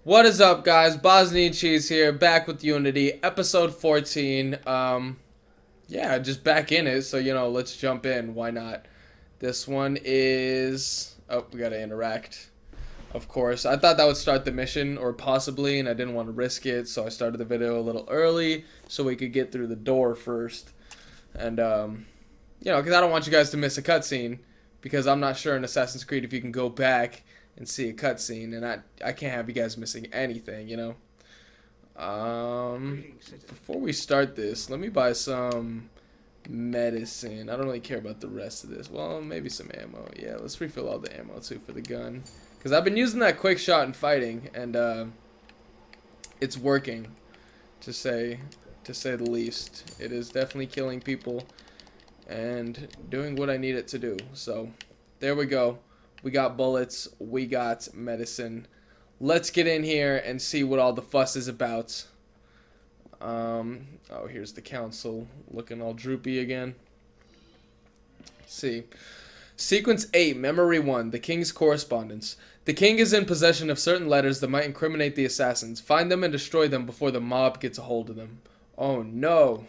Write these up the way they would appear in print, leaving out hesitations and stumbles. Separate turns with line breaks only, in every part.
What is up, guys? Bosniancheese here, back with Unity, episode 14. Yeah, just back in it, so, let's jump in. Why not? This one is... Oh, we gotta interact. Of course. I thought that would start the mission, or possibly, and I didn't want to risk it, so I started the video a little early, so we could get through the door first. And, because I don't want you guys to miss a cutscene, because I'm not sure in Assassin's Creed if you can go back and see a cutscene, and I can't have you guys missing anything. Before we start this, let me buy some medicine. I don't really care about the rest of this. Well, maybe some ammo. Yeah, let's refill all the ammo too for the gun, because I've been using that quick shot in fighting, and it's working, to say the least. It is definitely killing people and doing what I need it to do. So there we go. We got bullets, we got medicine. Let's get in here and see what all the fuss is about. Oh, here's the council looking all droopy again. Let's see. Sequence 8, Memory 1, the King's Correspondence. The King is in possession of certain letters that might incriminate the assassins. Find them and destroy them before the mob gets a hold of them. Oh no.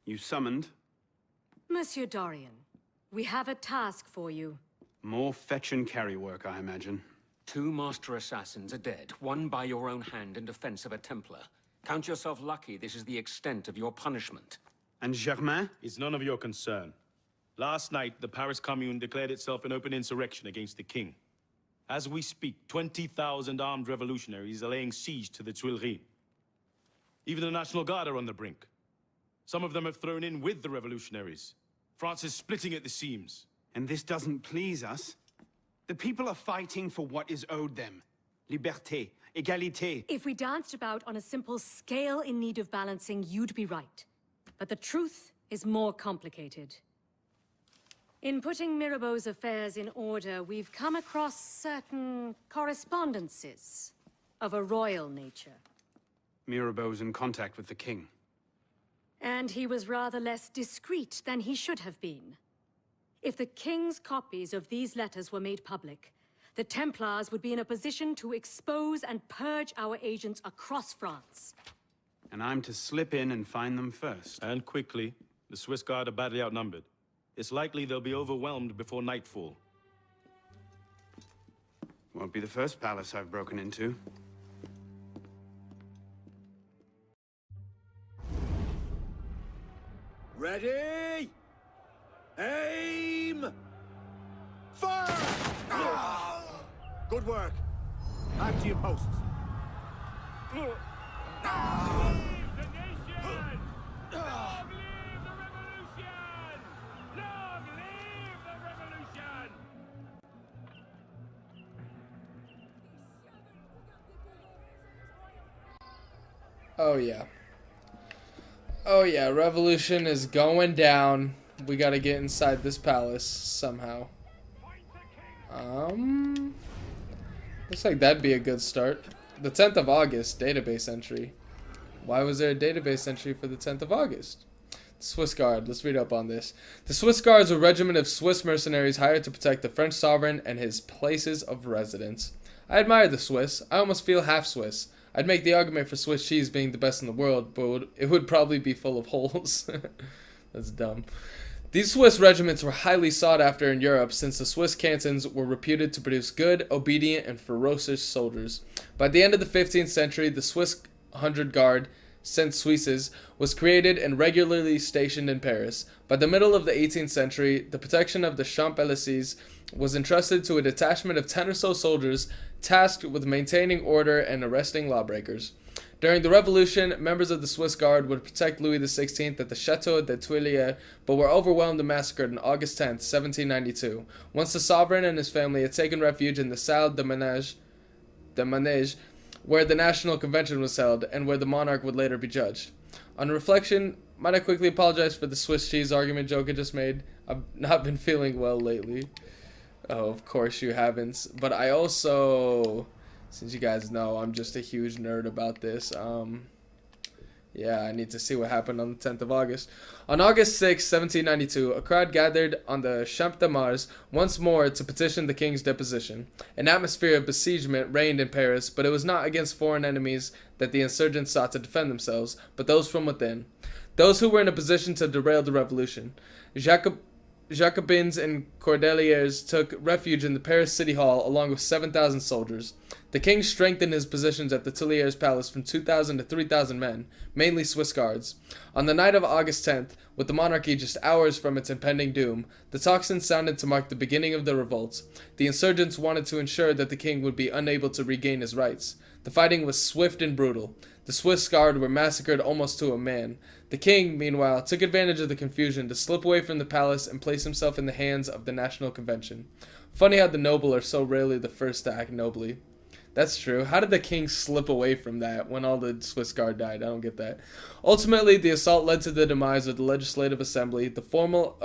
You summoned?
Monsieur Dorian, we have a task for you.
More fetch and carry work, I imagine.
2 master assassins are dead, one by your own hand in defense of a Templar. Count yourself lucky this is the extent of your punishment.
And Germain?
It's none of your concern. Last night, the Paris Commune declared itself an open insurrection against the king. As we speak, 20,000 armed revolutionaries are laying siege to the Tuileries. Even the National Guard are on the brink. Some of them have thrown in with the revolutionaries. France is splitting at the seams.
And this doesn't please us? The people are fighting for what is owed them. Liberté, égalité.
If we danced about on a simple scale in need of balancing, you'd be right. But the truth is more complicated. In putting Mirabeau's affairs in order, we've come across certain correspondences of a royal nature.
Mirabeau's in contact with the king.
And he was rather less discreet than he should have been. If the king's copies of these letters were made public, the Templars would be in a position to expose and purge our agents across France.
And I'm to slip in and find them first.
And quickly, the Swiss Guard are badly outnumbered. It's likely they'll be overwhelmed before nightfall.
Won't be the first palace I've broken into.
Ready? Aim! Fire! Good work. Back to your posts.
Leave the nation! Long live the revolution! Long live the revolution!
Oh yeah. Oh yeah, revolution is going down. We gotta get inside this palace somehow. Looks like that'd be a good start. The 10th of August, database entry. Why was there a database entry for the 10th of August? The Swiss Guard, let's read up on this. The Swiss Guard is a regiment of Swiss mercenaries hired to protect the French sovereign and his places of residence. I admire the Swiss. I almost feel half Swiss. I'd make the argument for Swiss cheese being the best in the world, but it would probably be full of holes. That's dumb. These Swiss regiments were highly sought after in Europe since the Swiss cantons were reputed to produce good, obedient, and ferocious soldiers. By the end of the 15th century, the Swiss 100 Guard, Cent Suisses, was created and regularly stationed in Paris. By the middle of the 18th century, the protection of the Champs-Élysées was entrusted to a detachment of 10 or so soldiers tasked with maintaining order and arresting lawbreakers. During the Revolution, members of the Swiss Guard would protect Louis XVI at the Château des Tuileries, but were overwhelmed and massacred on August 10, 1792. Once the sovereign and his family had taken refuge in the Salle de Manège, where the National Convention was held, and where the monarch would later be judged. On reflection, might I quickly apologize for the Swiss cheese argument joke I just made? I've not been feeling well lately. Oh, of course you haven't. But I also Since you guys know, I'm just a huge nerd about this. Yeah, I need to see what happened on the 10th of August. On August 6, 1792, a crowd gathered on the Champ de Mars once more to petition the king's deposition. An atmosphere of besiegement reigned in Paris, but it was not against foreign enemies that the insurgents sought to defend themselves, but those from within. Those who were in a position to derail the revolution. Jacobins and Cordeliers took refuge in the Paris City Hall along with 7,000 soldiers. The king strengthened his positions at the Tuileries Palace from 2,000 to 3,000 men, mainly Swiss guards. On the night of August 10th, with the monarchy just hours from its impending doom, the tocsin sounded to mark the beginning of the revolt. The insurgents wanted to ensure that the king would be unable to regain his rights. The fighting was swift and brutal. The Swiss guard were massacred almost to a man. The king, meanwhile, took advantage of the confusion to slip away from the palace and place himself in the hands of the National Convention. Funny how the noble are so rarely the first to act nobly. That's true. How did the king slip away from that when all the Swiss guard died? I don't get that. Ultimately, the assault led to the demise of the Legislative Assembly, the formal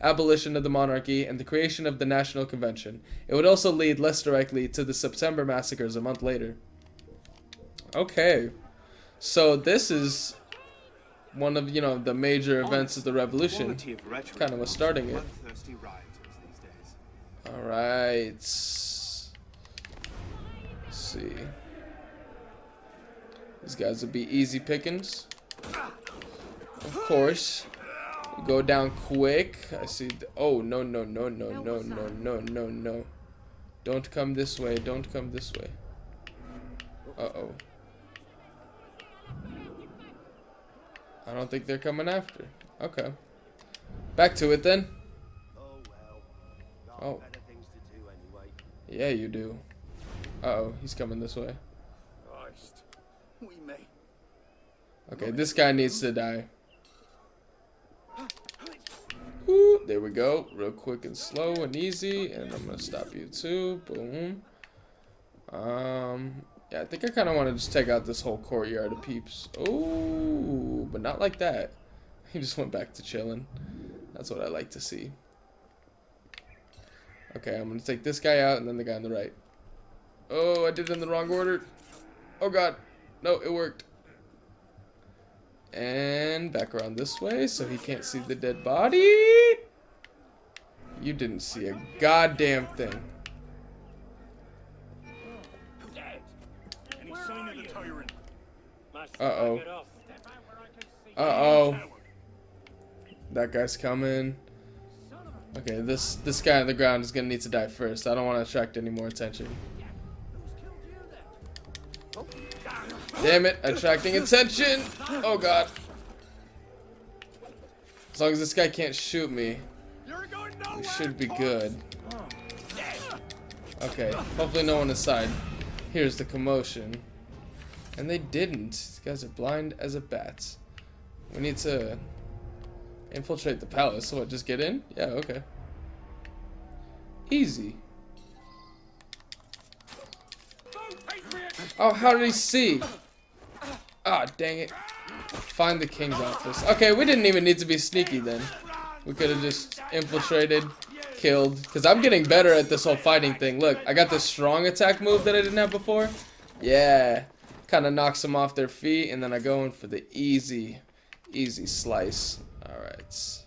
abolition of the monarchy, and the creation of the National Convention. It would also lead, less directly, to the September massacres a month later. Okay. So this is one of, the major events of the revolution. Kind of was starting it. Alright. Let's see. These guys would be easy pickings. Of course. Go down quick. I see. Oh, no. Don't come this way. Don't come this way. Uh-oh. I don't think they're coming after. Okay. Back to it then. Oh. Yeah, you do. Uh-oh, he's coming this way. Okay, this guy needs to die. Ooh, there we go. Real quick and slow and easy. And I'm gonna stop you too. Boom. Yeah, I think I kind of want to just take out this whole courtyard of peeps. Oh, but not like that. He just went back to chilling. That's what I like to see. Okay, I'm going to take this guy out and then the guy on the right. Oh, I did it in the wrong order. Oh, God. No, it worked. And back around this way so he can't see the dead body. You didn't see a goddamn thing. Uh-oh. Uh-oh. That guy's coming. Okay, this guy on the ground is gonna need to die first. I don't want to attract any more attention. Damn it, attracting attention! Oh god. As long as this guy can't shoot me, we should be good. Okay, hopefully no one inside hears the commotion. And they didn't. These guys are blind as a bat. We need to infiltrate the palace. So what, just get in? Yeah, okay. Easy. Oh, how did he see? Ah, oh, dang it. Find the king's office. Okay, we didn't even need to be sneaky then. We could have just infiltrated, killed. Because I'm getting better at this whole fighting thing. Look, I got this strong attack move that I didn't have before. Yeah. Kind of knocks them off their feet, and then I go in for the easy slice. Alright.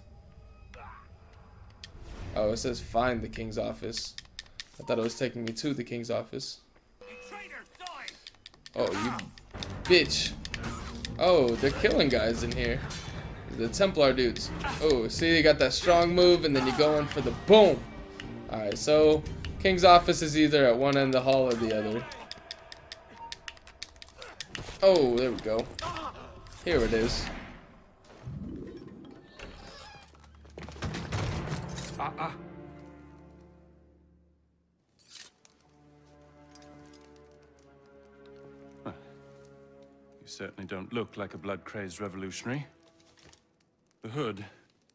Oh, it says find the king's office. I thought it was taking me to the king's office. Oh, you bitch. Oh, they're killing guys in here. The Templar dudes. Oh, see, they got that strong move, and then you go in for the boom. Alright, so king's office is either at one end of the hall or the other. Oh, there we go. Here it is.
You certainly don't look like a blood-crazed revolutionary. The hood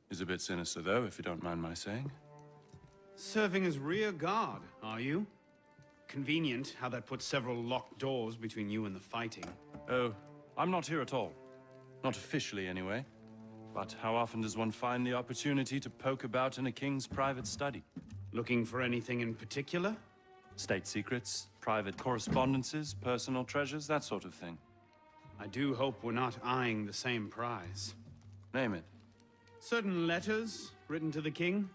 is a bit sinister, though, if you don't mind my saying.
Serving as rear guard, are you? Convenient how that puts several locked doors between you and the fighting.
Oh, I'm not here at all. Not officially, anyway. But how often does one find the opportunity to poke about in a king's private study?
Looking for anything in particular?
State secrets, private correspondences, personal treasures, that sort of thing.
I do hope we're not eyeing the same prize.
Name it.
Certain letters written to the king,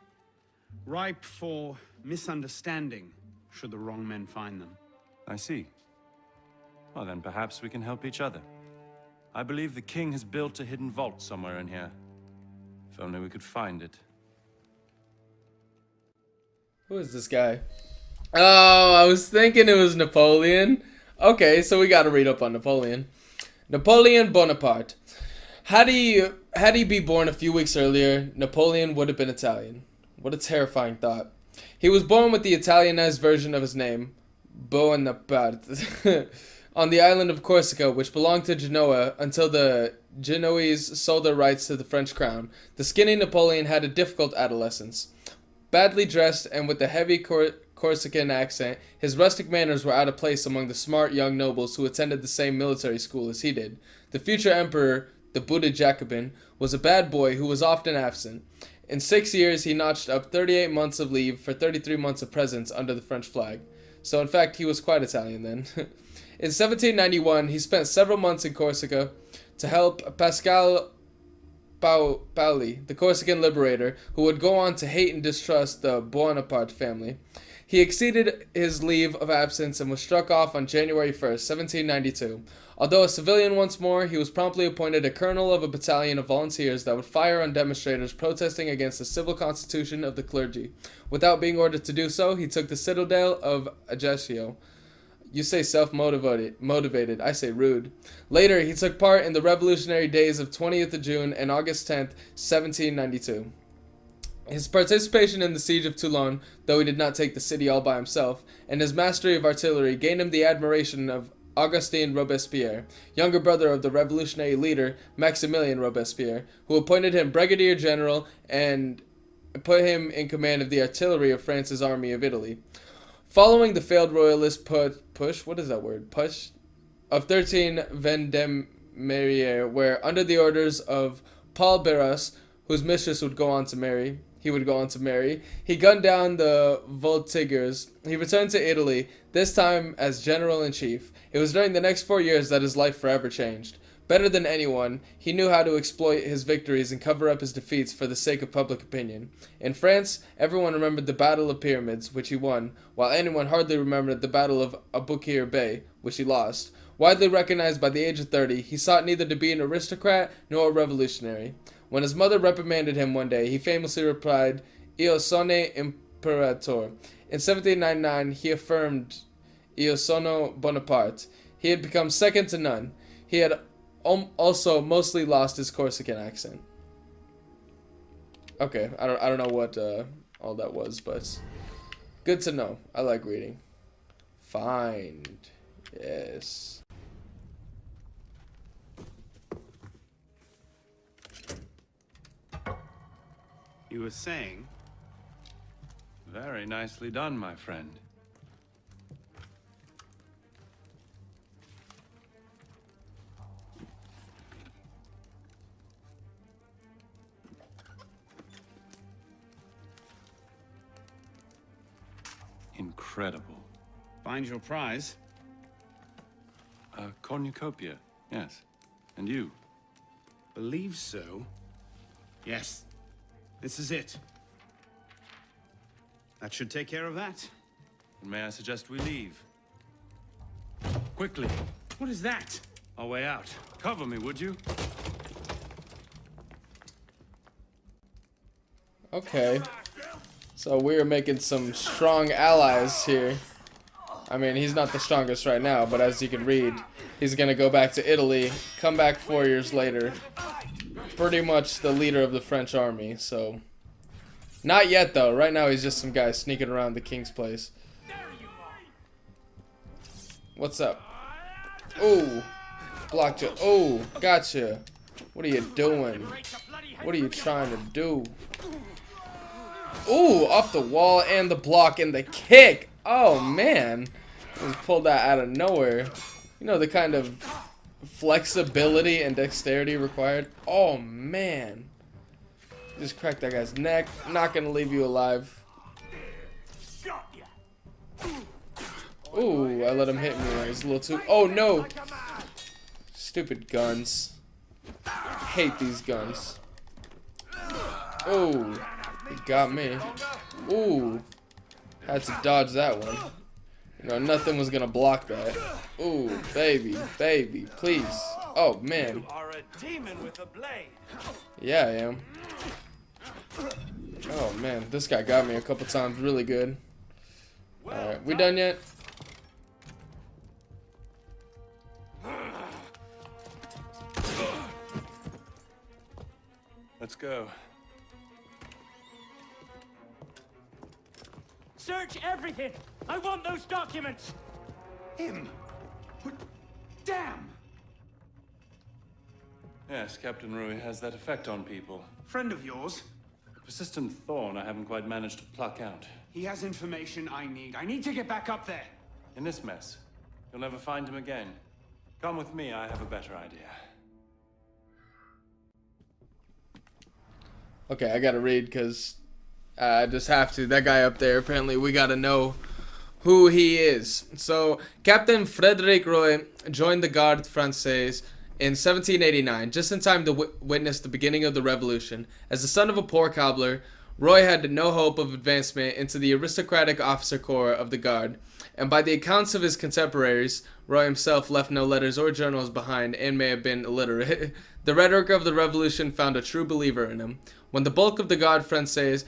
ripe for misunderstanding should the wrong men find them.
I see. Well, then perhaps we can help each other. I believe the king has built a hidden vault somewhere in here. If only we could find it.
Who is this guy? Oh, I was thinking it was Napoleon. Okay, so we gotta read up on Napoleon. Napoleon Bonaparte. Had he be born a few weeks earlier, Napoleon would have been Italian. What a terrifying thought. He was born with the Italianized version of his name, Bonaparte, on the island of Corsica, which belonged to Genoa until the Genoese sold their rights to the French crown. The skinny Napoleon had a difficult adolescence. Badly dressed and with a heavy Corsican accent, his rustic manners were out of place among the smart young nobles who attended the same military school as he did. The future emperor, the Buddha Jacobin, was a bad boy who was often absent. In 6 years, he notched up 38 months of leave for 33 months of presence under the French flag. So in fact, he was quite Italian then. In 1791, he spent several months in Corsica to help Pascal Paoli, the Corsican liberator, who would go on to hate and distrust the Bonaparte family. He exceeded his leave of absence and was struck off on January 1st, 1792. Although a civilian once more, he was promptly appointed a colonel of a battalion of volunteers that would fire on demonstrators protesting against the civil constitution of the clergy. Without being ordered to do so, he took the citadel of Ajaccio. You say self-motivated, I say rude. Later, he took part in the revolutionary days of 20th of June and August 10th, 1792. His participation in the siege of Toulon, though he did not take the city all by himself, and his mastery of artillery gained him the admiration of Augustin Robespierre, younger brother of the revolutionary leader Maximilien Robespierre, who appointed him brigadier general and put him in command of the artillery of France's army of Italy. Following the failed royalist push of 13 Vendémiaire, where under the orders of Paul Barras, whose mistress he would go on to marry, he gunned down the Voltigeurs. He returned to Italy, this time as general-in-chief. It was during the next 4 years that his life forever changed. Better than anyone, he knew how to exploit his victories and cover up his defeats for the sake of public opinion. In France, everyone remembered the Battle of Pyramids, which he won, while anyone hardly remembered the Battle of Aboukir Bay, which he lost. Widely recognized by the age of 30, he sought neither to be an aristocrat nor a revolutionary. When his mother reprimanded him one day, he famously replied, "Io sono imperator." In 1799, he affirmed, "Io sono Bonaparte." He had become second to none. He had also mostly lost his Corsican accent. Okay, I don't know what all that was, but good to know. I like reading. Find. Yes.
You were saying?
Very nicely done, my friend. Incredible.
Find your prize?
A cornucopia, yes. And you?
Believe so. Yes. This is it. That should take care of that.
And may I suggest we leave? Quickly.
What is that?
Our way out. Cover me, would you?
Okay. So we're making some strong allies here. I mean, he's not the strongest right now, but as you can read, he's gonna go back to Italy, come back 4 years later. Pretty much the leader of the French army, so... Not yet, though. Right now, he's just some guy sneaking around the king's place. What's up? Oh, blocked you. Oh, gotcha. What are you doing? What are you trying to do? Ooh, off the wall and the block and the kick. Oh, man. Just pulled that out of nowhere. You know, the kind of flexibility and dexterity required. Oh, man. Just cracked that guy's neck. Not going to leave you alive. Ooh, I let him hit me. It was a little too. Oh no! Stupid guns. Hate these guns. Oh, it got me. Ooh, had to dodge that one. You know, nothing was gonna block that. Ooh, baby, baby, please. Oh man.
You are a demon with a blade.
Yeah, I am. Oh man, this guy got me a couple times really good. Alright, we done yet?
Let's go.
Search everything! I want those documents!
Him? What? Damn!
Yes, Captain Rui has that effect on people.
Friend of yours?
A persistent thorn I haven't quite managed to pluck out.
He has information I need. I need to get back up there.
In this mess, you'll never find him again. Come with me, I have a better idea.
Okay, I gotta read because I just have to. That guy up there, apparently we gotta know who he is. So, Captain Frederic Roy joined the Garde Française in 1789, just in time to witness the beginning of the revolution. As the son of a poor cobbler, Roy had no hope of advancement into the aristocratic officer corps of the Guard, and by the accounts of his contemporaries, Roy himself left no letters or journals behind and may have been illiterate. The rhetoric of the revolution found a true believer in him. When the bulk of the Garde Française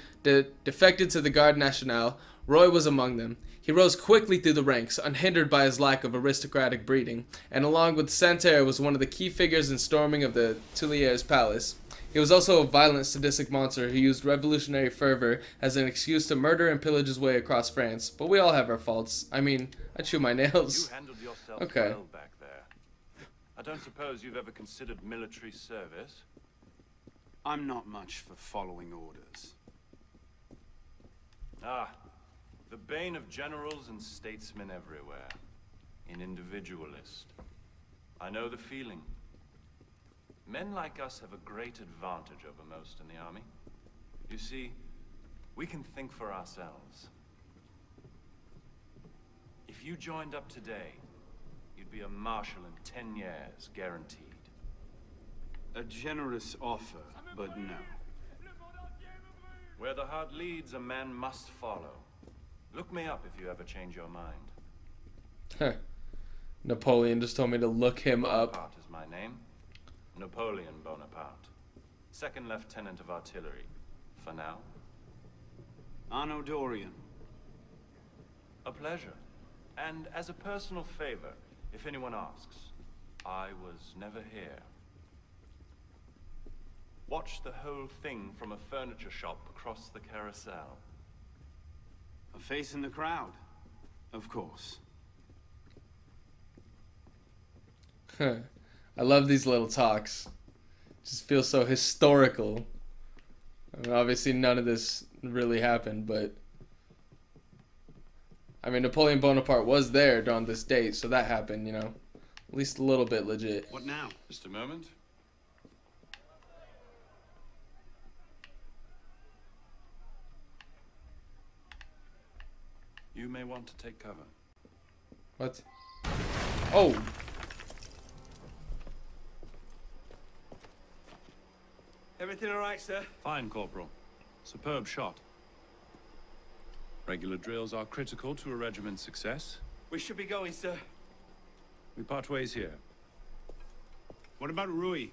defected to the Garde Nationale, Roy was among them. He rose quickly through the ranks, unhindered by his lack of aristocratic breeding, and along with Santerre was one of the key figures in storming of the Tuileries Palace. He was also a violent, sadistic monster who used revolutionary fervor as an excuse to murder and pillage his way across France. But we all have our faults. I mean, I chew my nails.
You handled yourself
Okay.
well back there. I don't suppose you've ever considered military service?
I'm not much for following orders.
Ah, the bane of generals and statesmen everywhere. An individualist. I know the feeling. Men like us have a great advantage over most in the army. You see, we can think for ourselves. If you joined up today, you'd be a marshal in 10 years, guaranteed.
A generous offer, but no.
Where the heart leads, a man must follow. Look me up if you ever change your mind.
Napoleon just told me to look him up.
Bonaparte is my name. Napoleon Bonaparte. Second Lieutenant of Artillery. For now.
Arno Dorian.
A pleasure. And as a personal favor, if anyone asks, I was never here. Watch the whole thing from a furniture shop across the carousel.
A face in the crowd. Of course.
I love these little talks. Just feels so historical. I mean, obviously none of this really happened, but I mean, Napoleon Bonaparte was there on this date, so that happened, you know. At least a little bit legit.
What now?
Just a moment. You may want to take cover.
What? Oh!
Everything all right, sir?
Fine, Corporal. Superb shot. Regular drills are critical to a regiment's success.
We should be going, sir.
We part ways here.
What about Rui?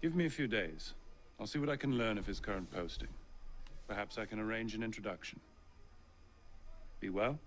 Give me a few days. I'll see what I can learn of his current posting. Perhaps I can arrange an introduction. Be well?